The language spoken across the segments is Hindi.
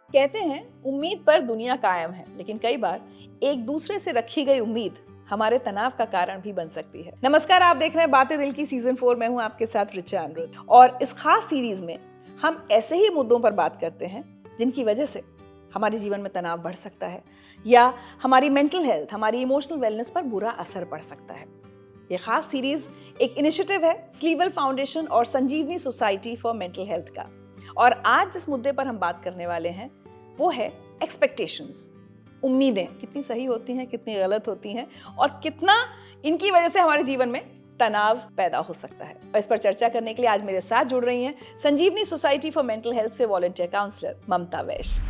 कहते हैं उम्मीद पर दुनिया कायम है, लेकिन कई बार एक दूसरे से रखी गई उम्मीद हमारे तनाव का कारण भी बन सकती है। नमस्कार, आप देख रहे हैं बातें दिल की सीजन 4 में हूं आपके साथ रिचा अनिरुद्ध। और इस खास सीरीज में हम ऐसे ही मुद्दों पर बात करते हैं जिनकी वजह से हमारे जीवन में तनाव बढ़ सकता है या हमारी मेंटल हेल्थ, हमारी इमोशनल वेलनेस पर बुरा असर पड़ सकता है। ये खास सीरीज एक इनिशिएटिव है स्लीवल फाउंडेशन और संजीवनी सोसाइटी फॉर मेंटल हेल्थ का। और आज जिस मुद्दे पर हम बात करने वाले हैं वो है एक्सपेक्टेशंस। उम्मीदें कितनी सही होती हैं, कितनी गलत होती हैं और कितना इनकी वजह से हमारे जीवन में तनाव पैदा हो सकता है। और इस पर चर्चा करने के लिए आज मेरे साथ जुड़ रही हैं संजीवनी सोसाइटी फॉर मेंटल हेल्थ से वॉलंटियर काउंसलर ममता वैश्य।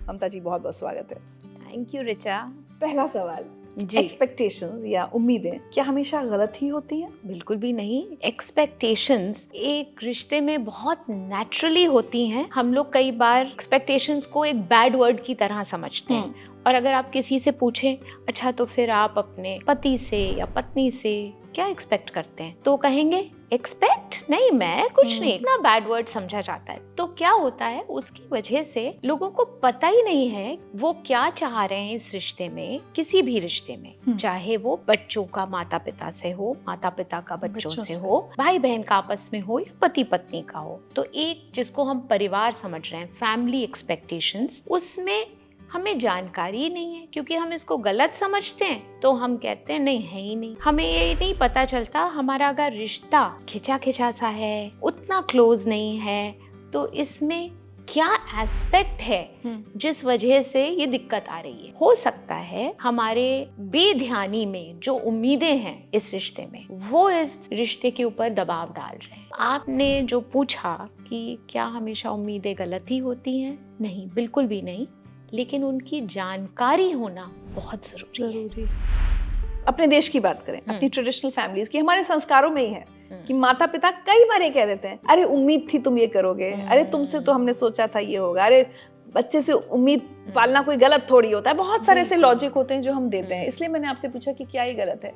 ममता जी, बहुत बहुत स्वागत है। Thank you Richa. पहला सवाल, जी, एक्सपेक्टेशंस या उम्मीदें क्या हमेशा गलत ही होती हैं? बिल्कुल भी नहीं। एक्सपेक्टेशंस एक रिश्ते में बहुत नेचुरली होती हैं। हम लोग कई बार एक्सपेक्टेशंस को एक बैड वर्ड की तरह समझते हैं। और अगर आप किसी से पूछें, अच्छा तो फिर आप अपने पति से या पत्नी से क्या एक्सपेक्ट करते हैं, तो कहेंगे एक्सपेक्ट नहीं, मैं कुछ नहीं। इतना बैड वर्ड समझा जाता है। तो क्या होता है, उसकी वजह से लोगों को पता ही नहीं है वो क्या चाह रहे हैं इस रिश्ते में, किसी भी रिश्ते में, चाहे वो बच्चों का माता पिता से हो, माता पिता का बच्चों से हो, भाई बहन का आपस में हो या पति पत्नी का हो। तो एक जिसको हम परिवार समझ रहे हैं, फैमिली एक्सपेक्टेशंस, उसमें हमें जानकारी ही नहीं है, क्योंकि हम इसको गलत समझते हैं तो हम कहते हैं नहीं है ही नहीं। हमें ये नहीं पता चलता हमारा अगर रिश्ता खिंचा खिंचा सा है, उतना क्लोज नहीं है, तो इसमें क्या एस्पेक्ट है जिस वजह से ये दिक्कत आ रही है। हो सकता है हमारे बेध्यानी में जो उम्मीदें हैं इस रिश्ते में, वो इस रिश्ते के ऊपर दबाव डाल रहे हैं। आपने जो पूछा कि क्या हमेशा उम्मीदें गलत ही होती हैं, नहीं, बिल्कुल भी नहीं, लेकिन उनकी जानकारी होना बहुत जरूरी है। अपने देश की बात करें, अपनी ट्रेडिशनल फैमिलीज की, हमारे संस्कारों में ही है कि माता पिता कई बार ये कह देते हैं, अरे उम्मीद थी तुम ये करोगे, अरे तुमसे तो हमने सोचा था ये होगा, अरे बच्चे से उम्मीद पालना कोई गलत थोड़ी होता है। बहुत सारे ऐसे लॉजिक होते हैं जो हम देते हैं। इसलिए मैंने आपसे पूछा कि क्या ये गलत है।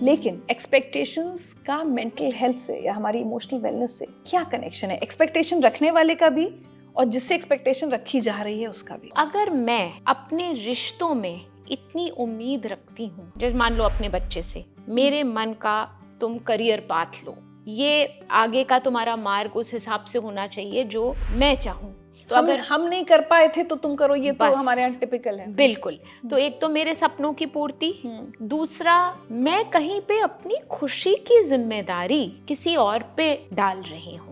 लेकिन एक्सपेक्टेशंस का मेंटल हेल्थ से या हमारी इमोशनल वेलनेस से क्या कनेक्शन है? एक्सपेक्टेशन रखने वाले का भी और जिससे एक्सपेक्टेशन रखी जा रही है उसका भी। अगर मैं अपने रिश्तों में इतनी उम्मीद रखती हूँ, जैसे मान लो अपने बच्चे से, मेरे मन का तुम करियर पाथ लो, ये आगे का तुम्हारा मार्ग उस हिसाब से होना चाहिए जो मैं चाहूँ। तो अगर हम नहीं कर पाए थे तो तुम करो, ये तो हमारे यहाँ टिपिकल है। बिल्कुल। तो एक तो मेरे सपनों की पूर्ति, दूसरा मैं कहीं पे अपनी खुशी की जिम्मेदारी किसी और पे डाल रही हूँ।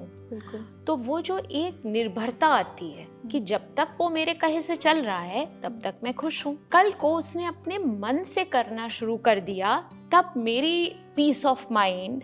तो वो जो एक निर्भरता आती है कि जब तक वो मेरे कहे से चल रहा है तब तक मैं खुश हूँ। कल को उसने अपने मन से करना शुरू कर दिया, तब मेरी पीस ऑफ माइंड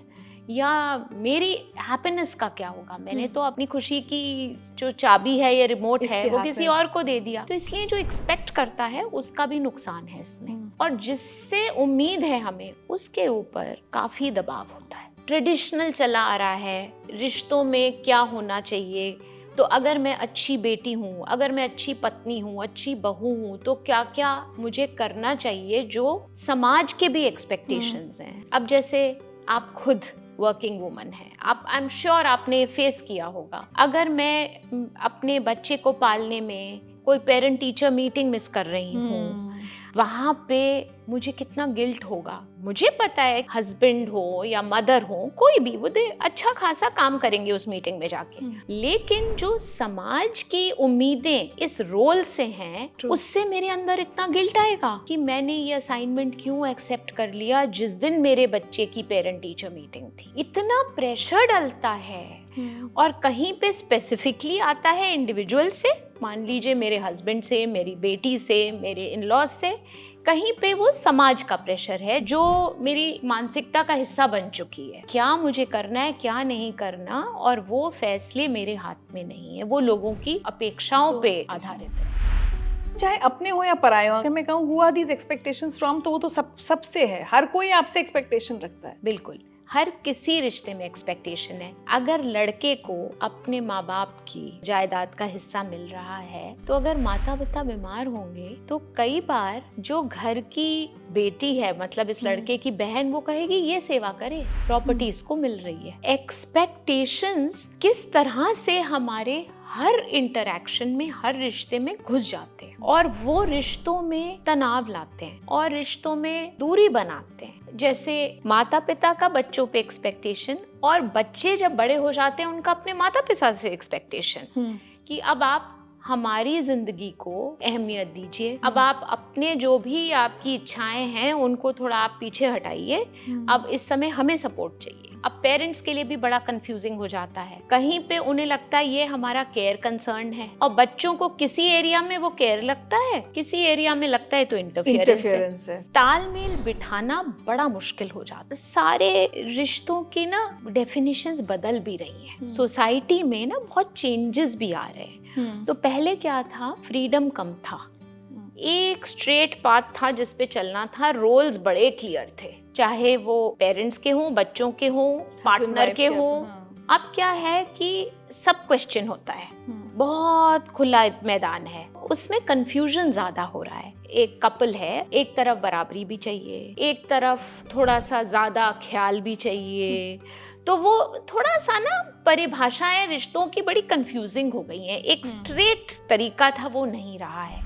या मेरी हैप्पीनेस का क्या होगा? मैंने तो अपनी खुशी की जो चाबी है या रिमोट है वो किसी और को दे दिया। तो इसलिए जो एक्सपेक्ट करता है उसका भी नुकसान है इसमें, और जिससे उम्मीद है हमें उसके ऊपर काफी दबाव होता है। ट्रेडिशनल चला आ रहा है, रिश्तों में क्या होना चाहिए, तो अगर मैं अच्छी बेटी हूँ, अगर मैं अच्छी पत्नी हूँ, अच्छी बहू हूँ, तो क्या क्या मुझे करना चाहिए जो समाज के भी एक्सपेक्टेशंस हैं। अब जैसे आप खुद वर्किंग वुमन है, आप, आई एम श्योर आपने फेस किया होगा, अगर मैं अपने बच्चे को पालने में कोई पेरेंट टीचर मीटिंग मिस कर रही हूँ, वहां पे मुझे कितना गिल्ट होगा। मुझे पता है हस्बैंड हो या मदर हो, कोई भी, वो अच्छा खासा काम करेंगे उस मीटिंग में जाके, लेकिन जो समाज की उम्मीदें इस रोल से हैं, उससे मेरे अंदर इतना गिल्ट आएगा कि मैंने ये असाइनमेंट क्यों एक्सेप्ट कर लिया जिस दिन मेरे बच्चे की पेरेंट टीचर मीटिंग थी। इतना प्रेशर डलता है, और कहीं पे स्पेसिफिकली आता है इंडिविजुअल से, मान लीजिए मेरे हस्बैंड से, मेरी बेटी से, मेरे इन-लॉज से, कहीं पे वो समाज का प्रेशर है जो मेरी मानसिकता का हिस्सा बन चुकी है। क्या मुझे करना है, क्या नहीं करना, और वो फैसले मेरे हाथ में नहीं है, वो लोगों की अपेक्षाओं पे आधारित है। चाहे अपने हो या पराये हो, अगर मैं कहूँ who are these expectations from, तो वो तो सबसे है। हर कोई आपसे एक्सपेक्टेशन रखता है। बिल्कुल, हर किसी रिश्ते में एक्सपेक्टेशन है। अगर लड़के को अपने माँ बाप की जायदाद का हिस्सा मिल रहा है, तो अगर माता पिता बीमार होंगे तो कई बार जो घर की बेटी है, मतलब इस लड़के की बहन, वो कहेगी ये सेवा करे, प्रॉपर्टी इसको मिल रही है। एक्सपेक्टेशंस किस तरह से हमारे हर इंटरैक्शन में, हर रिश्ते में घुस जाते हैं और वो रिश्तों में तनाव लाते हैं और रिश्तों में दूरी बनाते हैं। जैसे माता पिता का बच्चों पे एक्सपेक्टेशन और बच्चे जब बड़े हो जाते हैं उनका अपने माता पिता से एक्सपेक्टेशन कि अब आप हमारी जिंदगी को अहमियत दीजिए, अब आप अपने जो भी आपकी इच्छाएं हैं उनको थोड़ा आप पीछे हटाइए, अब इस समय हमें सपोर्ट चाहिए। अब पेरेंट्स के लिए भी बड़ा कंफ्यूजिंग हो जाता है, कहीं पे उन्हें लगता है ये हमारा केयर कंसर्न है और बच्चों को किसी एरिया में वो केयर लगता है, किसी एरिया में लगता है तो इंटरफेरेंस है। तालमेल बिठाना बड़ा मुश्किल हो जाता है। सारे रिश्तों की ना डेफिनेशंस बदल भी रही हैं, सोसाइटी में ना बहुत चेंजेस भी आ रहे हैं। तो पहले क्या था, फ्रीडम कम था, एक स्ट्रेट पाथ था जिस पे चलना था, रोल्स बड़े क्लियर थे, चाहे वो पेरेंट्स के हों, बच्चों के हों, पार्टनर के हों। अब क्या है कि सब क्वेश्चन होता है, बहुत खुला मैदान है, उसमें कंफ्यूजन ज्यादा हो रहा है। एक कपल है, एक तरफ बराबरी भी चाहिए, एक तरफ थोड़ा सा ज्यादा ख्याल भी चाहिए, तो वो थोड़ा सा ना परिभाषाएं रिश्तों की बड़ी कंफ्यूजिंग हो गई हैं। एक स्ट्रेट तरीका था वो नहीं रहा है।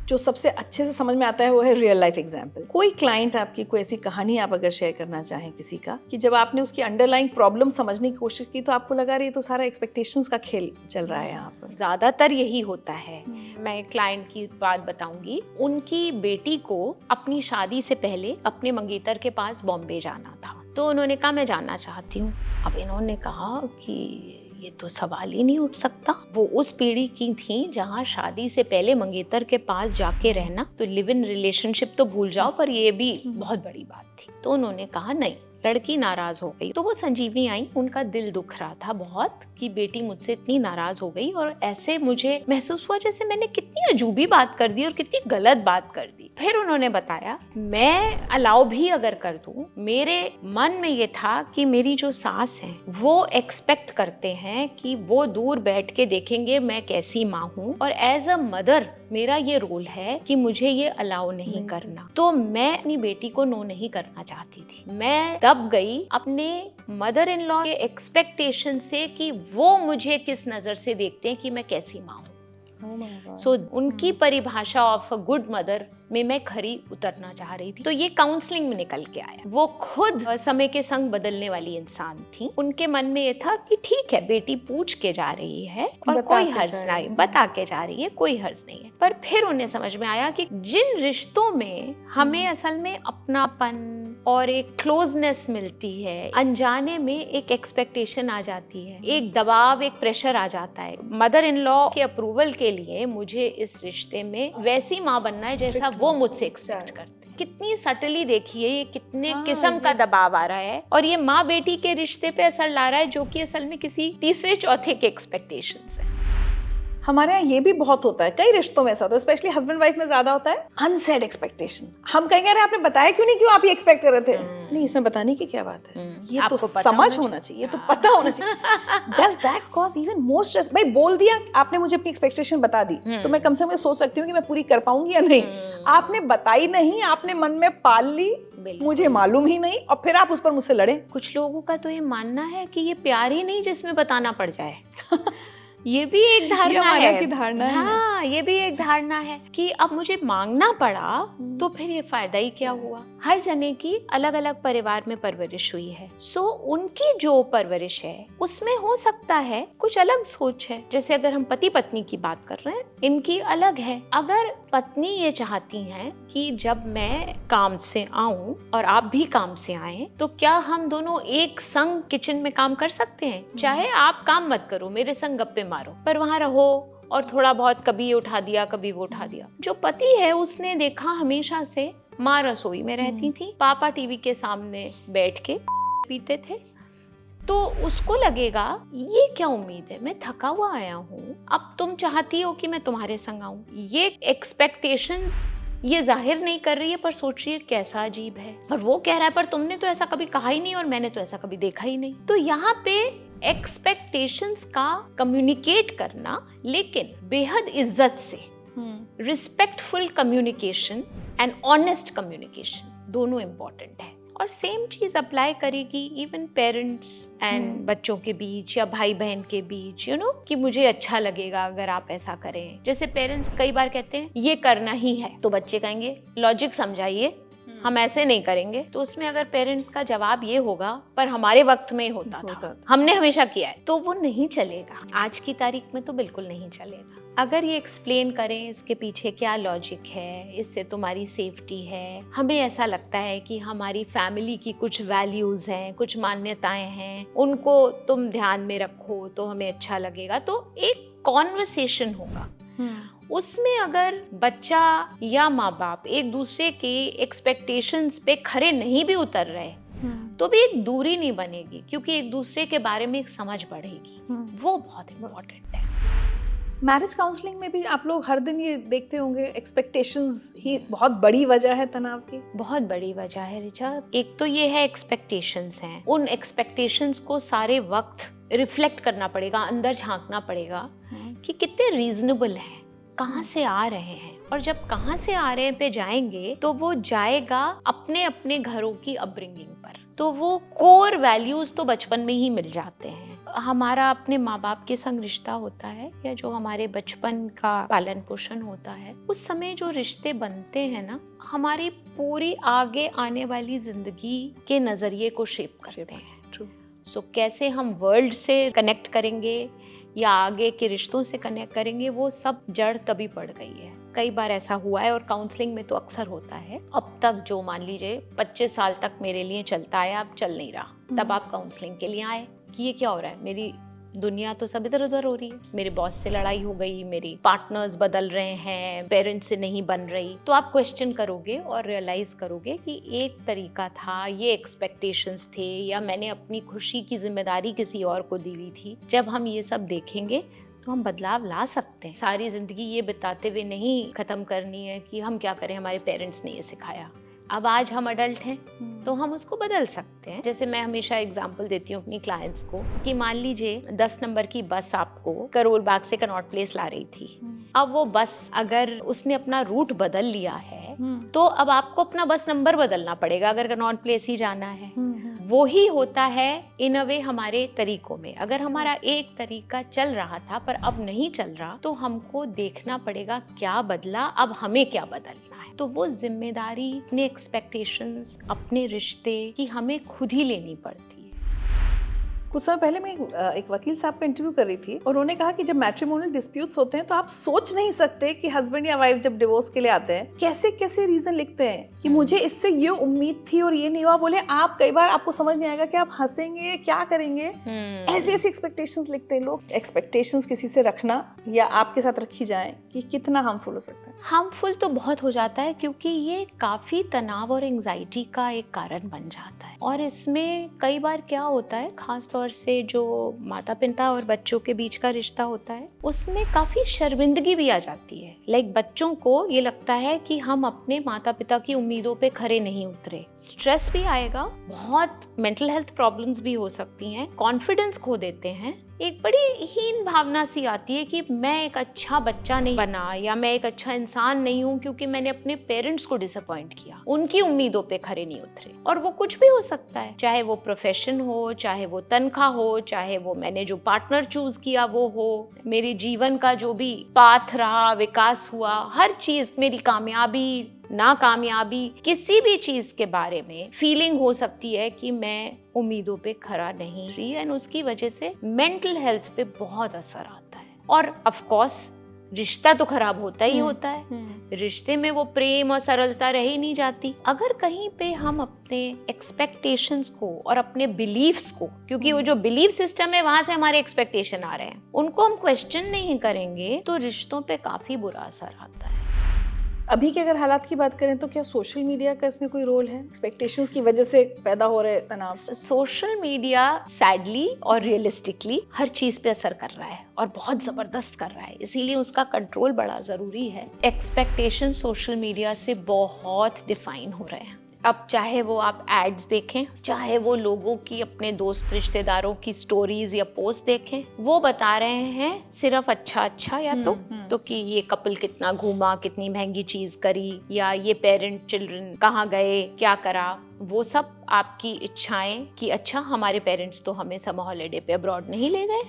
जो सबसे अच्छे से समझ में आता है वो है रियल लाइफ एग्जाम्पल। कोई क्लाइंट आपकी, कोई ऐसी कहानी आप अगर शेयर करना चाहें किसी का, कि जब आपने उसकी अंडरलाइंग प्रॉब्लम समझने की कोशिश की तो आपको लगा रही है तो सारा एक्सपेक्टेशंस का खेल चल रहा है यहाँ पर। ज्यादातर यही होता है। मैं क्लाइंट की बात बताऊंगी, उनकी बेटी को अपनी शादी से पहले अपने मंगेतर के पास बॉम्बे जाना था, तो उन्होंने कहा मैं जाना चाहती हूँ। अब इन्होंने कहा कि ये तो सवाल ही नहीं उठ सकता। वो उस पीढ़ी की थी जहाँ शादी से पहले मंगेतर के पास जाके रहना, तो लिव इन रिलेशनशिप तो भूल जाओ, पर ये भी बहुत बड़ी बात थी। तो उन्होंने कहा नहीं। लड़की नाराज हो गई, तो वो संजीवनी आई, उनका दिल दुख रहा था बहुत कि बेटी मुझसे इतनी नाराज हो गई, और ऐसे मुझे महसूस हुआ जैसे मैंने कितनी अजूबी बात कर दी और कितनी गलत बात कर दी। फिर उन्होंने बताया, मैं अलाउ भी अगर कर दूं, मेरे मन में ये था कि मेरी जो सास है वो एक्सपेक्ट करते हैं कि वो दूर बैठ के देखेंगे मैं कैसी माँ हूँ, और एज अ मदर मेरा ये रोल है कि मुझे ये अलाउ नहीं करना। तो मैं अपनी बेटी को नो नहीं करना चाहती थी। मैं दब गई अपने मदर इन लॉ के एक्सपेक्टेशन से कि वो मुझे किस नजर से देखते हैं कि मैं कैसी माँ हूँ। उनकी परिभाषा ऑफ अ गुड मदर में मैं खरी उतरना चाह रही थी। तो ये काउंसलिंग में निकल के आया। वो खुद समय के संग बदलने वाली इंसान थी। उनके मन में ये था कि ठीक है, बेटी पूछ के जा रही है और कोई हर्ज नहीं, बता के जा रही है, कोई हर्ज नहीं है। पर फिर उन्हें समझ में आया कि जिन रिश्तों में हमें असल में अपनापन और एक क्लोजनेस मिलती है, अनजाने में एक एक्सपेक्टेशन आ जाती है, एक दबाव, एक प्रेशर आ जाता है। मदर इन लॉ के अप्रूवल के लिए मुझे इस रिश्ते में वैसी माँ बनना है जैसा वो मुझसे एक्सपेक्ट करते हैं। कितनी सटली देखिए, ये कितने किस्म का दबाव आ रहा है, और ये माँ बेटी के रिश्ते पे असर ला रहा है, जो कि असल में किसी तीसरे चौथे के एक्सपेक्टेशंस है। हमारे यहाँ ये भी बहुत होता है, कई रिश्तों में ऐसा होता है, स्पेशली हस्बैंड वाइफ में ज्यादा होता है, अनसेड एक्सपेक्टेशन। हम कहेंगे अरे आपने बताया क्यों नहीं, क्यों आप ये एक्सपेक्ट कर रहे थे? नहीं, इसमें बताने की क्या बात है, ये तो समझ होना चाहिए, ये तो पता होना चाहिए। Does that cause even more stress? भाई बोल दिया आपने, मुझे अपनी एक्सपेक्टेशन बता दी, तो मैं कम से कम सोच सकती हूँ कि मैं पूरी कर पाऊंगी या नहीं। आपने बताई नहीं, आपने मन में पाल ली, मुझे मालूम ही नहीं, और फिर आप उस पर मुझसे लड़े। कुछ लोगों का तो ये मानना है कि ये प्यार ही नहीं जिसमें बताना पड़ जाए। ये भी एक धारणा है। हाँ, ये भी एक धारणा है कि अब मुझे मांगना पड़ा तो फिर ये फायदा ही क्या हुआ। हर जने की अलग अलग परिवार में परवरिश हुई है, सो उनकी जो परवरिश है उसमें हो सकता है कुछ अलग सोच है। जैसे अगर हम पति पत्नी की बात कर रहे हैं, इनकी अलग है। अगर पत्नी ये चाहती हैं कि जब मैं काम से आऊं और आप भी काम से आए, तो क्या हम दोनों एक संग किचन में काम कर सकते हैं? चाहे आप काम मत करो, मेरे संग गप्पे मारो, पर वहां रहो और थोड़ा बहुत कभी ये उठा दिया, कभी वो उठा दिया। जो पति है उसने देखा हमेशा से माँ रसोई में रहती थी, पापा टीवी के सामने बैठ के पीते थे, तो उसको लगेगा ये क्या उम्मीद है, मैं थका हुआ आया हूँ, अब तुम चाहती हो कि मैं तुम्हारे संग आऊं। ये एक्सपेक्टेशंस ये जाहिर नहीं कर रही है, पर सोच रही है कैसा अजीब है। और वो कह रहा है पर तुमने तो ऐसा कभी कहा ही नहीं और मैंने तो ऐसा कभी देखा ही नहीं। तो यहाँ पे एक्सपेक्टेशंस का कम्युनिकेट करना, लेकिन बेहद इज्जत से, respectful communication and honest communication दोनों इंपॉर्टेंट है। और सेम चीज अप्लाई करेगी इवन पेरेंट्स एंड बच्चों के बीच या भाई बहन के बीच, कि मुझे अच्छा लगेगा अगर आप ऐसा करें। जैसे पेरेंट्स कई बार कहते हैं ये करना ही है, तो बच्चे कहेंगे लॉजिक समझाइए, हम ऐसे नहीं करेंगे। तो उसमें अगर पेरेंट का जवाब ये होगा पर हमारे वक्त में होता था, हमने हमेशा किया है, तो वो नहीं चलेगा। आज की तारीख में तो बिल्कुल नहीं चलेगा। अगर ये एक्सप्लेन करें इसके पीछे क्या लॉजिक है, इससे तुम्हारी सेफ्टी है, हमें ऐसा लगता है कि हमारी फैमिली की कुछ वैल्यूज हैं, कुछ मान्यताएं हैं, उनको तुम ध्यान में रखो तो हमें अच्छा लगेगा, तो एक कॉन्वर्सेशन होगा। उसमें अगर बच्चा या माँ बाप एक दूसरे के एक्सपेक्टेशंस पे खरे नहीं भी उतर रहे तो भी एक दूरी नहीं बनेगी, क्योंकि एक दूसरे के बारे में एक समझ बढ़ेगी। वो बहुत इम्पोर्टेंट है। मैरिज काउंसलिंग में भी आप लोग हर दिन ये देखते होंगे, एक्सपेक्टेशंस ही बहुत बड़ी वजह है तनाव की। बहुत बड़ी वजह है ऋचा। एक तो ये है एक्सपेक्टेशंस हैं, उन एक्सपेक्टेशंस को सारे वक्त रिफ्लेक्ट करना पड़ेगा, अंदर झांकना पड़ेगा कि कितने रीजनेबल हैं, कहाँ से आ रहे हैं। और जब कहाँ से आ रहे हैं पे जाएंगे तो वो जाएगा अपने अपने घरों की अपब्रिंगिंग पर। तो वो कोर वैल्यूज तो बचपन में ही मिल जाते हैं। हमारा अपने माँ बाप के संग रिश्ता होता है या जो हमारे बचपन का पालन पोषण होता है, उस समय जो रिश्ते बनते हैं ना, हमारी पूरी आगे आने वाली जिंदगी के नजरिए को शेप करते हैं। सो कैसे हम वर्ल्ड से कनेक्ट करेंगे या आगे के रिश्तों से कनेक्ट करेंगे, वो सब जड़ तभी पड़ गई है। कई बार ऐसा हुआ है और काउंसलिंग में तो अक्सर होता है। अब तक जो मान लीजिए 25 साल तक मेरे लिए चलता है, अब चल नहीं रहा, तब आप काउंसलिंग के लिए आए कि ये क्या हो रहा है, मेरी दुनिया तो सब इधर उधर हो रही है, मेरे बॉस से लड़ाई हो गई, मेरी पार्टनर्स बदल रहे हैं, पेरेंट्स से नहीं बन रही। तो आप क्वेश्चन करोगे और रियलाइज करोगे कि एक तरीका था, ये एक्सपेक्टेशंस थे, या मैंने अपनी खुशी की जिम्मेदारी किसी और को दी हुई थी। जब हम ये सब देखेंगे तो हम बदलाव ला सकते हैं। सारी जिंदगी ये बताते हुए नहीं खत्म करनी है कि हम क्या करें, हमारे पेरेंट्स ने ये सिखाया। अब आज हम अडल्ट हैं तो हम उसको बदल सकते हैं। जैसे मैं हमेशा एग्जांपल देती हूँ अपनी क्लाइंट्स को कि मान लीजिए 10 नंबर की बस आपको करोल बाग से कनॉट प्लेस ला रही थी। अब वो बस अगर उसने अपना रूट बदल लिया है तो अब आपको अपना बस नंबर बदलना पड़ेगा अगर कनॉट प्लेस ही जाना है। वो ही होता है इन अ वे हमारे तरीकों में। अगर हमारा एक तरीका चल रहा था पर अब नहीं चल रहा तो हमको देखना पड़ेगा क्या बदला, अब हमें क्या बदलना है। तो वो जिम्मेदारी, अपने एक्सपेक्टेशंस, अपने रिश्ते की हमें खुद ही लेनी पड़ती है। कुछ समय पहले मैं एक वकील साहब का इंटरव्यू कर रही थी और उन्होंने कहा कि जब मैट्रिमोनियल डिस्प्यूट्स होते हैं तो आप सोच नहीं सकते कि हस्बैंड या वाइफ जब डिवोर्स के लिए आते हैं कैसे कैसे रीजन लिखते हैं कि मुझे इससे ये उम्मीद थी और ये नहीं हुआ। बोले आप कई बार आपको समझ नहीं आएगा कि आप हंसेंगे क्या करेंगे, ऐसी ऐसी एक्सपेक्टेशंस लिखते हैं लोग। एक्सपेक्टेशंस किसी से रखना या आपके साथ रखी जाए कि कितना हार्मफुल हो सकता है? हार्मफुल तो बहुत हो जाता है क्योंकि ये काफी तनाव और एंजाइटी का एक कारण बन जाता है। और इसमें कई बार क्या होता है, खास तौर से जो माता पिता और बच्चों के बीच का रिश्ता होता है उसमें काफी शर्मिंदगी भी आ जाती है। लाइक बच्चों को ये लगता है कि हम अपने माता पिता की उम्मीदों पे खरे नहीं उतरे। स्ट्रेस भी आएगा, बहुत मेंटल हेल्थ प्रॉब्लम्स भी हो सकती हैं, कॉन्फिडेंस खो देते हैं, एक बड़ी हीन भावना सी आती है कि मैं एक अच्छा बच्चा नहीं बना या मैं एक अच्छा इंसान नहीं हूँ क्योंकि मैंने अपने पेरेंट्स को डिसअपॉइंट किया, उनकी उम्मीदों पे खरे नहीं उतरे। और वो कुछ भी हो सकता है, चाहे वो प्रोफेशन हो, चाहे वो तनख्वाह हो, चाहे वो मैंने जो पार्टनर चूज किया वो हो, मेरे जीवन का जो भी पाथ रहा, विकास हुआ, हर चीज, मेरी कामयाबी नाकामयाबी, किसी भी चीज के बारे में फीलिंग हो सकती है कि मैं उम्मीदों पे खरा नहीं हुई एंड उसकी वजह से मेंटल हेल्थ पे बहुत असर आता है। और ऑफ कोर्स रिश्ता तो खराब होता ही होता है। रिश्ते में वो प्रेम और सरलता रह ही नहीं जाती। अगर कहीं पे हम अपने एक्सपेक्टेशंस को और अपने बिलीफ्स को, क्योंकि वो जो बिलीफ सिस्टम है वहां से हमारे एक्सपेक्टेशन आ रहे हैं, उनको हम क्वेश्चन नहीं करेंगे तो रिश्तों पे काफी बुरा असर आता है। अभी के अगर हालात की बात करें तो क्या सोशल मीडिया का इसमें कोई रोल है, एक्सपेक्टेशंस की वजह से पैदा हो रहे तनाव? सोशल मीडिया सैडली और रियलिस्टिकली हर चीज पे असर कर रहा है और बहुत जबरदस्त कर रहा है, इसीलिए उसका कंट्रोल बड़ा जरूरी है। एक्सपेक्टेशन सोशल मीडिया से बहुत डिफाइन हो रहे हैं। अब चाहे वो आप एड्स देखें, चाहे वो लोगों की, अपने दोस्त रिश्तेदारों की स्टोरीज या पोस्ट देखें, वो बता रहे हैं सिर्फ अच्छा या तो कि ये कपल कितना घूमा, कितनी महंगी चीज करी, या ये पेरेंट चिल्ड्रन कहाँ गए, क्या करा। वो सब आपकी इच्छाएं कि अच्छा हमारे पेरेंट्स तो हमें समर हॉलीडे पे अब्रॉड नहीं ले गए,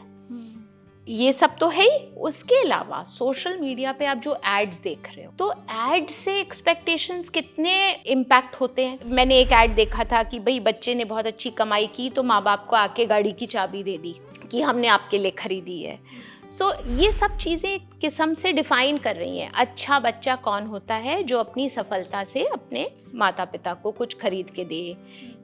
ये सब तो है ही। उसके अलावा सोशल मीडिया पे आप जो एड्स देख रहे हो, तो एड से एक्सपेक्टेशंस कितने इम्पैक्ट होते हैं। मैंने एक एड देखा था कि भाई बच्चे ने बहुत अच्छी कमाई की तो माँ बाप को आके गाड़ी की चाबी दे दी कि हमने आपके लिए खरीदी है। सो ये सब चीज़ें एक किस्म से डिफाइन कर रही हैं अच्छा बच्चा कौन होता है, जो अपनी सफलता से अपने माता पिता को कुछ खरीद के दे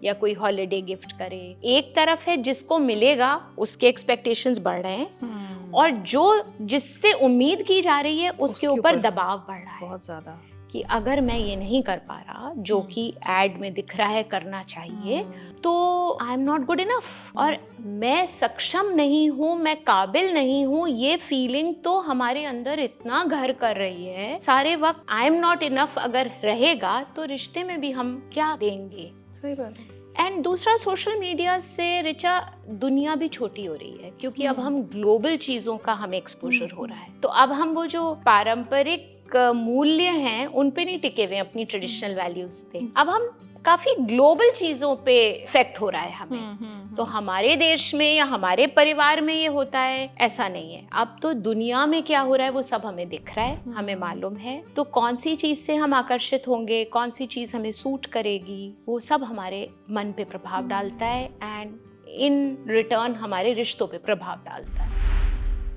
या कोई हॉलिडे गिफ्ट करे। एक तरफ है जिसको मिलेगा उसके एक्सपेक्टेशंस बढ़ रहे हैं, और जो जिससे उम्मीद की जा रही है उसके ऊपर दबाव बढ़ रहा है बहुत ज्यादा, कि अगर मैं ये नहीं कर पा रहा जो कि एड में दिख रहा है करना चाहिए, तो I am not good enough, और मैं सक्षम नहीं हूँ, मैं काबिल नहीं हूँ। ये फीलिंग तो हमारे अंदर इतना घर कर रही है सारे वक्त। आई एम नॉट इनफ अगर रहेगा तो रिश्ते में भी हम क्या देंगे। सही बात है। एंड दूसरा, सोशल मीडिया से रिचा दुनिया भी छोटी हो रही है, क्योंकि अब हम ग्लोबल चीज़ों का हमें एक्सपोजर हो रहा है। तो अब हम वो जो पारंपरिक मूल्य हैं उन पे नहीं टिके हुए, अपनी ट्रेडिशनल वैल्यूज पे। अब हम काफी ग्लोबल चीजों पे इफेक्ट हो रहा है हमें। तो हमारे देश में या हमारे परिवार में ये होता है, ऐसा नहीं है। अब तो दुनिया में क्या हो रहा है वो सब हमें दिख रहा है, हमें मालूम है। तो कौन सी चीज से हम आकर्षित होंगे, कौन सी चीज हमें सूट करेगी, वो सब हमारे मन पे प्रभाव डालता है, एंड इन रिटर्न हमारे रिश्तों पे प्रभाव डालता है।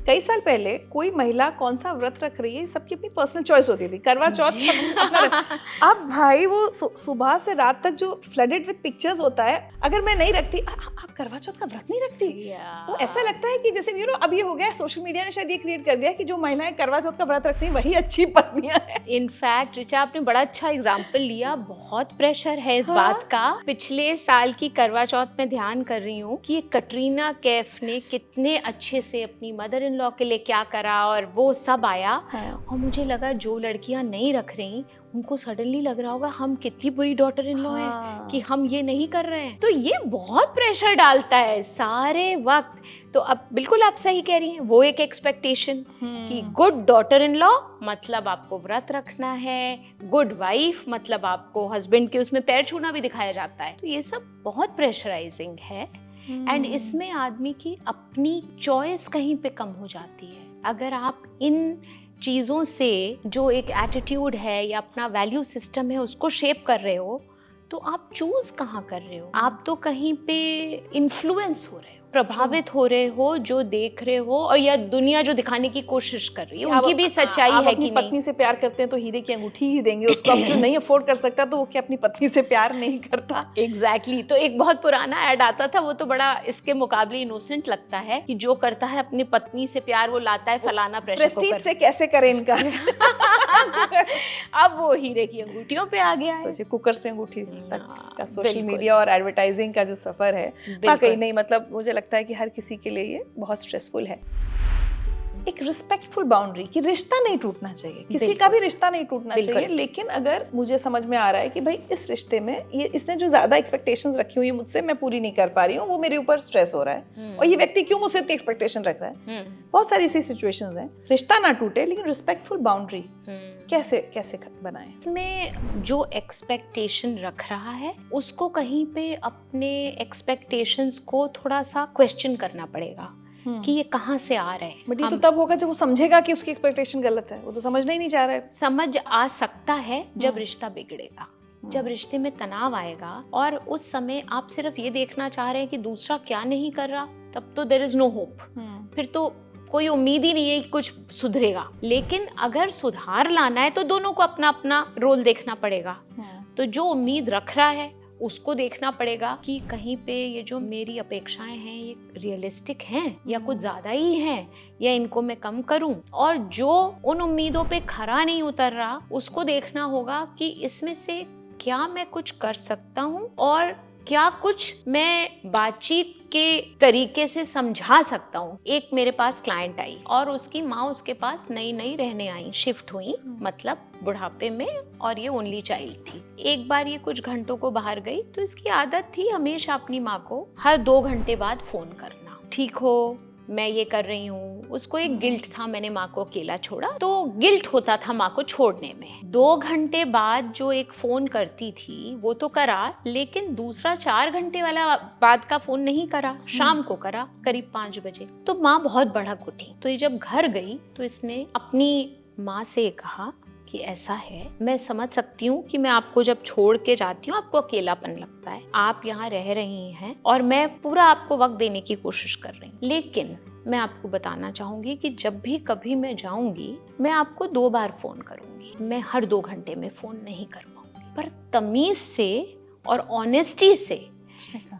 कई साल पहले कोई महिला कौन सा व्रत रख रही है, सबकी अपनी पर्सनल चॉइस होती थी। करवा चौथ सब अपना अब भाई वो सुबह से रात तक जो फ्लडेड विद पिक्चर्स होता है, अगर मैं नहीं रखती, आप करवा चौथ का व्रत नहीं रखती, वो ऐसा लगता है कि जैसे अब ये हो गया, सोशल मीडिया ने शायद ये क्रिएट कर दिया कि जो महिलाएं करवा चौथ का व्रत रखती हैं वही अच्छी पत्नियां हैं। इनफैक्ट रिचा, आपने बड़ा अच्छा एग्जाम्पल लिया। बहुत प्रेशर है इस बात का। पिछले साल की करवा चौथ में ध्यान कर रही हूँ कि कटरीना कैफ ने कितने अच्छे से अपनी मदर इन लॉ के लिए क्या करा, और वो सब आया। और मुझे लगा जो लड़कियां नहीं रख रही उनको सडनली लग रहा होगा हम कितनी बुरी डॉटर इन लॉ है कि हम ये नहीं कर रहे हैं। तो ये बहुत प्रेशर डालता है सारे वक्त। तो अब बिल्कुल आप सही कह रही हैं, वो एक एक्सपेक्टेशन कि गुड डॉटर इन लॉ मतलब आपको व्रत रखना है, गुड वाइफ मतलब आपको हस्बैंड के उसमें पैर छूना भी दिखाया जाता है। तो ये सब बहुत प्रेशराइजिंग है, एंड इसमें आदमी की अपनी चॉइस कहीं पे कम हो जाती है। अगर आप इन चीज़ों से जो एक एटीट्यूड है या अपना वैल्यू सिस्टम है उसको शेप कर रहे हो, तो आप चूज कहाँ कर रहे हो? आप तो कहीं पे इन्फ्लुएंस हो रहे हो, प्रभावित हो रहे हो, जो देख रहे हो, और या दुनिया जो दिखाने की कोशिश कर रही है उनकी भी सच्चाई है कि नहीं। पत्नी से प्यार करते हैं तो हीरे की अंगूठी ही देंगे उसको। अब जो नहीं अफोर्ड कर सकता तो वो क्या अपनी पत्नी से प्यार नहीं करता? एग्जैक्टली। तो एक बहुत पुराना ऐड आता था, वो तो बड़ा इसके मुकाबले इनोसेंट लगता है कि जो करता है अपनी पत्नी से प्यार वो लाता है फलाना प्रेस्टीज से कैसे करें इनका। अब वो हीरे की अंगूठियों पे आ गया है। सोचिए कुकर से अंगूठी तक का सोशल मीडिया और एडवर्टाइजिंग का जो सफर है, वाकई नहीं, मतलब मुझे लगता है कि हर किसी के लिए ये बहुत स्ट्रेसफुल है। एक रिस्पेक्टफुल बाउंड्री कि रिश्ता नहीं टूटना चाहिए, किसी का भी रिश्ता नहीं टूटना चाहिए, लेकिन अगर मुझे समझ में आ रहा है कि भाई इस रिश्ते में ये इसने जो ज्यादा एक्सपेक्टेशंस रखी हुई है मुझसे, मैं पूरी नहीं कर पा रही हूँ, वो मेरे ऊपर स्ट्रेस हो रहा है, और ये व्यक्ति क्यों मुझसे इतनी एक्सपेक्टेशन रख रहा है। बहुत सारी ऐसी सिचुएशंस हैं, रिश्ता ना टूटे लेकिन रिस्पेक्टफुल बाउंड्री कैसे कैसे बनाएं। इसमें जो एक्सपेक्टेशन रख रहा है उसको कहीं पे अपने एक्सपेक्टेशंस को थोड़ा सा क्वेश्चन करना पड़ेगा कि ये कहाँ से आ रहे हैं। बट ये तो तब होगा जब वो समझेगा कि उसकी एक्सपेक्टेशन गलत है, वो तो समझना ही नहीं चाह रहा है। समझ आ सकता है जब रिश्ता बिगड़ेगा, जब रिश्ते में तनाव आएगा, और उस समय आप सिर्फ ये देखना चाह रहे हैं कि दूसरा क्या नहीं कर रहा, तब तो देयर इज नो होप। फिर तो कोई उम्मीद ही नहीं है कि कुछ सुधरेगा। लेकिन अगर सुधार लाना है तो दोनों को अपना अपना रोल देखना पड़ेगा। तो जो उम्मीद रख रहा है उसको देखना पड़ेगा कि कहीं पे ये जो मेरी अपेक्षाएं हैं ये रियलिस्टिक हैं या कुछ ज्यादा ही हैं, या इनको मैं कम करूं। और जो उन उम्मीदों पे खरा नहीं उतर रहा उसको देखना होगा कि इसमें से क्या मैं कुछ कर सकता हूं, और क्या कुछ मैं बातचीत के तरीके से समझा सकता हूँ। एक मेरे पास क्लाइंट आई और उसकी माँ उसके पास नई नई रहने आई, शिफ्ट हुई, मतलब बुढ़ापे में, और ये ओनली चाइल्ड थी। एक बार ये कुछ घंटों को बाहर गई तो इसकी आदत थी हमेशा अपनी माँ को हर 2 घंटे बाद फोन करना, ठीक हो, मैं ये कर रही हूँ। उसको एक गिल्ट था, मैंने माँ को अकेला छोड़ा, तो गिल्ट होता था माँ को छोड़ने में। 2 घंटे बाद जो एक फोन करती थी वो तो करा, लेकिन दूसरा 4 घंटे वाला बाद का फोन नहीं करा, शाम को करा करीब 5 बजे। तो माँ बहुत भड़क उठी। तो ये जब घर गई तो इसने अपनी माँ से कहा कि ऐसा है, मैं समझ सकती हूँ कि मैं आपको जब छोड़ के जाती हूँ आपको अकेलापन लगता है, आप यहाँ रह रही हैं और मैं पूरा आपको वक्त देने की कोशिश कर रही हूँ, लेकिन मैं आपको बताना चाहूंगी कि जब भी कभी मैं जाऊंगी मैं आपको 2 बार फोन करूंगी, मैं हर 2 घंटे में फोन नहीं कर पाऊंगी। पर तमीज से और ऑनेस्टी से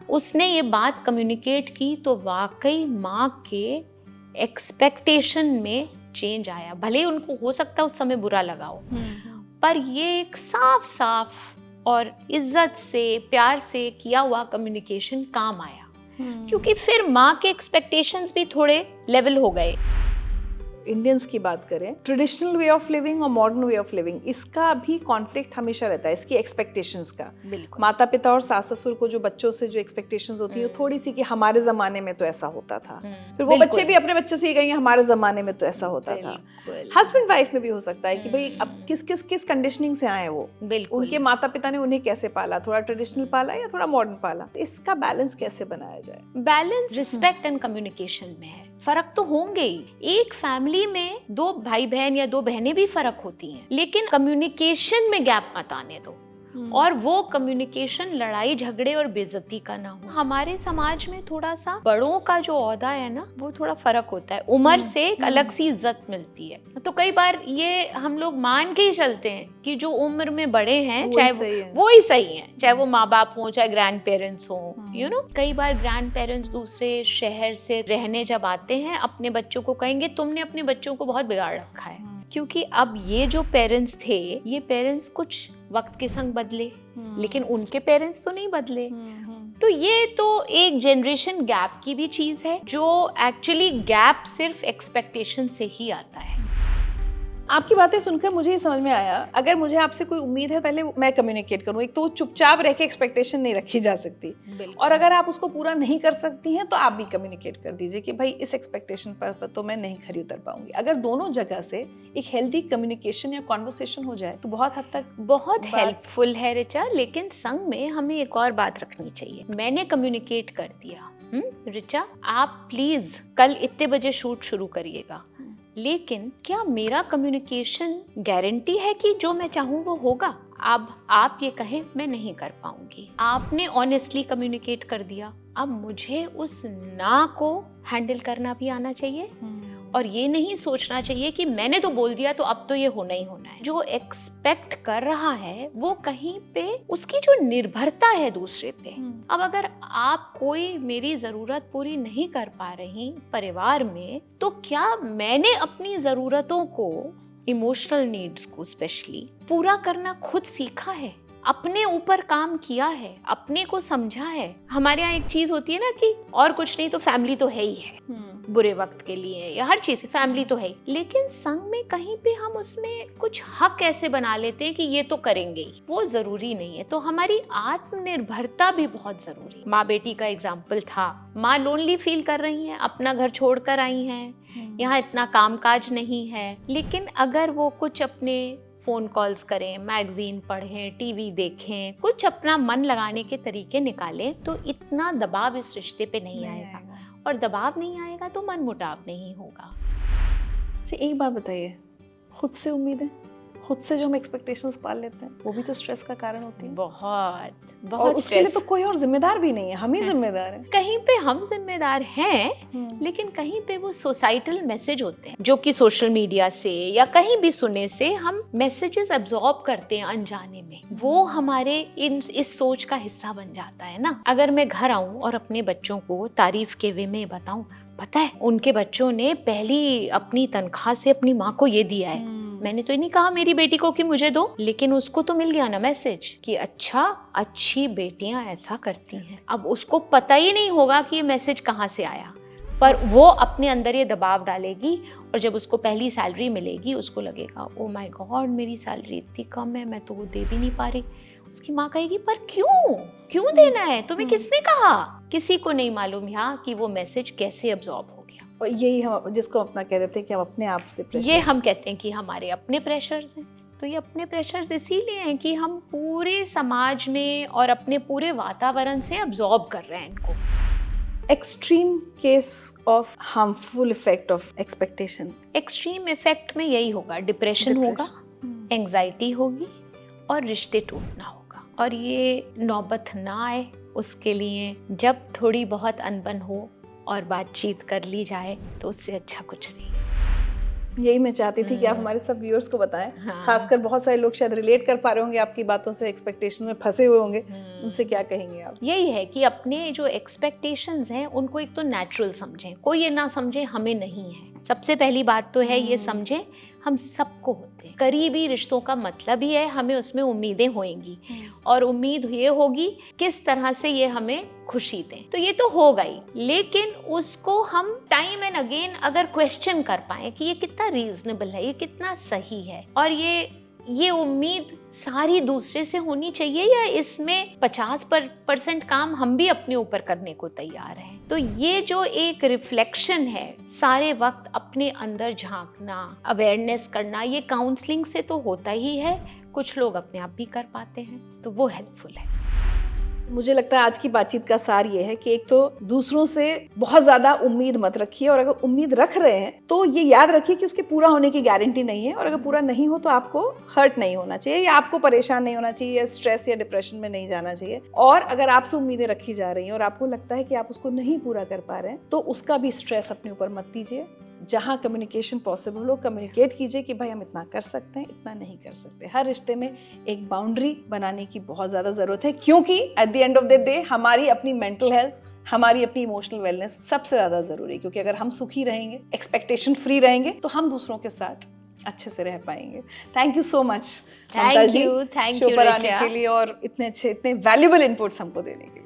उसने ये बात कम्युनिकेट की तो वाकई माँ के एक्सपेक्टेशन में चेंज आया। भले ही उनको हो सकता है उस समय बुरा लगा हो, पर ये एक साफ साफ और इज्जत से प्यार से किया हुआ कम्युनिकेशन काम आया, क्योंकि फिर माँ के एक्सपेक्टेशंस भी थोड़े लेवल हो गए। इंडियंस की बात करें, ट्रेडिशनल वे ऑफ लिविंग और मॉडर्न वे ऑफ लिविंग, इसका भी कॉन्फ्लिक्ट हमेशा रहता है, इसकी एक्सपेक्टेशंस का। बिल्कुल। माता पिता और सास ससुर को जो बच्चों से जो एक्सपेक्टेशंस होती है वो थोड़ी सी कि हमारे जमाने में तो ऐसा होता था, फिर वो बच्चे भी अपने बच्चों से ये कहेंगे हमारे जमाने में तो ऐसा होता था। हस्बैंड वाइफ में भी हो सकता है कि भाई अब किस कंडीशनिंग से आए वो, उनके माता पिता ने उन्हें कैसे पाला, थोड़ा ट्रेडिशनल पाला या थोड़ा मॉडर्न पाला, इसका बैलेंस कैसे बनाया जाए? बैलेंस रिस्पेक्ट एंड कम्युनिकेशन में है। फर्क तो होंगे ही, एक फैमिली में 2 भाई बहन या 2 बहनें भी फर्क होती हैं, लेकिन कम्युनिकेशन में गैप मत आने दो, और वो कम्युनिकेशन लड़ाई झगड़े और बेइज्जती का ना हो। हमारे समाज में थोड़ा सा बड़ों का जो ओहदा है ना वो थोड़ा फर्क होता है, उम्र से एक अलग सी इज्जत मिलती है। तो कई बार ये हम लोग मान के ही चलते हैं कि जो उम्र में बड़े हैं चाहे वो ही सही है, चाहे वो माँ बाप हो चाहे ग्रैंड पेरेंट्स हो, यू नो। कई बार ग्रैंड पेरेंट्स दूसरे शहर से रहने जब आते हैं अपने बच्चों को कहेंगे तुमने अपने बच्चों को बहुत बिगाड़ रखा है, क्योंकि अब ये जो पेरेंट्स थे ये पेरेंट्स कुछ वक्त के संग बदले, लेकिन उनके पेरेंट्स तो नहीं बदले। तो ये तो एक जनरेशन गैप की भी चीज है, जो एक्चुअली गैप सिर्फ एक्सपेक्टेशन से ही आता है। आपकी बातें सुनकर मुझे ये समझ में आया, अगर मुझे आपसे कोई उम्मीद है पहले मैं कम्युनिकेट करूं। एक तो चुपचाप रह के एक्सपेक्टेशन नहीं रखी जा सकती, और अगर आप उसको पूरा नहीं कर सकती हैं तो आप भी कम्युनिकेट कर दीजिए कि भाई इस एक्सपेक्टेशन पर तो मैं नहीं खरी उतर पाऊंगी। अगर दोनों जगह से एक हेल्दी कम्युनिकेशन या कॉन्वर्सेशन हो जाए तो बहुत हद तक बहुत हेल्पफुल है रिचा। लेकिन संग में हमें एक और बात रखनी चाहिए। मैंने कम्युनिकेट कर दिया, रिचा आप प्लीज कल इतने बजे शूट शुरू करिएगा, लेकिन क्या मेरा कम्युनिकेशन गारंटी है कि जो मैं चाहूँ वो होगा? अब आप ये कहें मैं नहीं कर पाऊंगी, आपने ऑनेस्टली कम्युनिकेट कर दिया, अब मुझे उस ना को हैंडल करना भी आना चाहिए, और ये नहीं सोचना चाहिए कि मैंने तो बोल दिया तो अब तो ये होना ही होना है। जो एक्सपेक्ट कर रहा है वो कहीं पे उसकी जो निर्भरता है दूसरे पे। अब अगर आप कोई मेरी जरूरत पूरी नहीं कर पा रही परिवार में, तो क्या मैंने अपनी जरूरतों को, इमोशनल नीड्स को स्पेशली पूरा करना खुद सीखा है, अपने ऊपर काम किया है, अपने को समझा है? हमारे यहाँ एक चीज होती है ना कि और कुछ नहीं तो फैमिली तो है ही है, बुरे वक्त के लिए या हर चीज फैमिली तो है ही, लेकिन संग में कहीं पे हम उसमें कुछ हक ऐसे बना लेते हैं कि ये तो करेंगे ही, वो जरूरी नहीं है। तो हमारी आत्मनिर्भरता भी बहुत जरूरी। माँ बेटी का एग्जाम्पल था, माँ लोनली फील कर रही है, अपना घर छोड़कर आई है, यहाँ इतना कामकाज नहीं है, लेकिन अगर वो कुछ अपने फोन कॉल्स करें, मैगजीन पढ़ें, टीवी देखें, कुछ अपना मन लगाने के तरीके निकालें, तो इतना दबाव इस रिश्ते पे नहीं आएगा, और दबाव नहीं आएगा तो मन मुटाव नहीं होगा। अच्छा एक बात बताइए, खुद से उम्मीदें, खुद से जो हम एक्सपेक्टेशंस पाल लेते हैं वो भी तो स्ट्रेस का कारण होती है। बहुत और उसके लिए तो कोई और जिम्मेदार भी नहीं है, हम ही जिम्मेदार हैं। कहीं पे हम जिम्मेदार हैं, लेकिन कहीं पे वो सोसाइटल मैसेज होते हैं जो कि सोशल मीडिया से या कहीं भी सुने से हम मैसेजेस एब्जॉर्ब करते हैं अनजाने में, वो हमारे इस सोच का हिस्सा बन जाता है ना। अगर मैं घर आऊं और अपने बच्चों को तारीफ के वे में बताऊं, पता है उनके बच्चों ने पहली अपनी तनख्वाह से अपनी माँ को ये दिया है, मैंने तो नहीं कहा मेरी बेटी को कि मुझे दो, लेकिन उसको तो मिल गया ना मैसेज कि अच्छा, अच्छी बेटियां ऐसा करती हैं। अब उसको पता ही नहीं होगा कि ये मैसेज कहाँ से आया, पर वो अपने अंदर ये दबाव डालेगी और जब उसको पहली सैलरी मिलेगी उसको लगेगा ओ माय गॉड, मेरी सैलरी इतनी कम है, मैं तो वो दे भी नहीं पा रही। उसकी माँ कहेगी पर क्यों देना है तुम्हें, किसने कहा? किसी को नहीं मालूम यहाँ कि वो मैसेज कैसे अब्सॉर्ब हो गया। और यही हम जिसको अपना कह देते हैं कि हम अपने आप से प्रेशर, ये हम कहते हैं कि हमारे अपने प्रेशर्स हैं। तो ये अपने प्रेशर्स इसीलिए हैं कि हम पूरे समाज में और अपने पूरे वातावरण से अब्सॉर्ब कर रहे हैं इनको। Extreme case of harmful effect of expectation. Extreme effect में यही होगा, डिप्रेशन होगा, एंजाइटी होगी और रिश्ते टूटना होगा। और ये नौबत ना आए उसके लिए जब थोड़ी बहुत अनबन हो और बातचीत कर ली जाए तो उससे अच्छा कुछ नहीं। यही मैं चाहती थी कि आप हमारे सब व्यूअर्स को बताएं। हाँ। खासकर बहुत सारे लोग शायद रिलेट कर पा रहे होंगे आपकी बातों से, एक्सपेक्टेशन में फंसे हुए होंगे, उनसे क्या कहेंगे आप? यही है कि अपने जो एक्सपेक्टेशंस हैं उनको एक तो नेचुरल समझें, कोई ये ना समझे हमें नहीं है। सबसे पहली बात तो है ये समझें हम सबको होते हैं। करीबी रिश्तों का मतलब ही है हमें उसमें उम्मीदें होंगी और उम्मीद ये होगी किस तरह से ये हमें खुशी दें, तो ये तो होगा ही, लेकिन उसको हम टाइम एंड अगेन अगर क्वेश्चन कर पाए कि ये कितना रीजनेबल है, ये कितना सही है, और ये उम्मीद सारी दूसरे से होनी चाहिए या इसमें 50% काम हम भी अपने ऊपर करने को तैयार हैं। तो ये जो एक रिफ्लेक्शन है, सारे वक्त अपने अंदर झांकना, अवेयरनेस करना, ये काउंसलिंग से तो होता ही है, कुछ लोग अपने आप भी कर पाते हैं, तो वो हेल्पफुल है। मुझे लगता है आज की बातचीत का सार ये है कि एक तो दूसरों से बहुत ज्यादा उम्मीद मत रखिए, और अगर उम्मीद रख रहे हैं तो ये याद रखिए कि उसके पूरा होने की गारंटी नहीं है, और अगर पूरा नहीं हो तो आपको हर्ट नहीं होना चाहिए या आपको परेशान नहीं होना चाहिए या स्ट्रेस या डिप्रेशन में नहीं जाना चाहिए। और अगर आपसे उम्मीदें रखी जा रही हैं और आपको लगता है कि आप उसको नहीं पूरा कर पा रहे हैं तो उसका भी स्ट्रेस अपने ऊपर मत दीजिए। जहाँ कम्युनिकेशन पॉसिबल हो कम्युनिकेट कीजिए कि भाई हम इतना कर सकते हैं, इतना नहीं कर सकते। हर रिश्ते में एक बाउंड्री बनाने की बहुत ज़्यादा ज़रूरत है, क्योंकि at the end of the day हमारी अपनी मेंटल हेल्थ, हमारी अपनी इमोशनल वेलनेस सबसे ज़्यादा ज़रूरी है। क्योंकि अगर हम सुखी रहेंगे, एक्सपेक्टेशन फ्री रहेंगे, तो हम दूसरों के साथ अच्छे से रह पाएंगे। Thank you so much thank you show पर आने के लिए और इतने अच्छे, इतने वैल्यूएबल इनपुट्स हमको देने के लिए।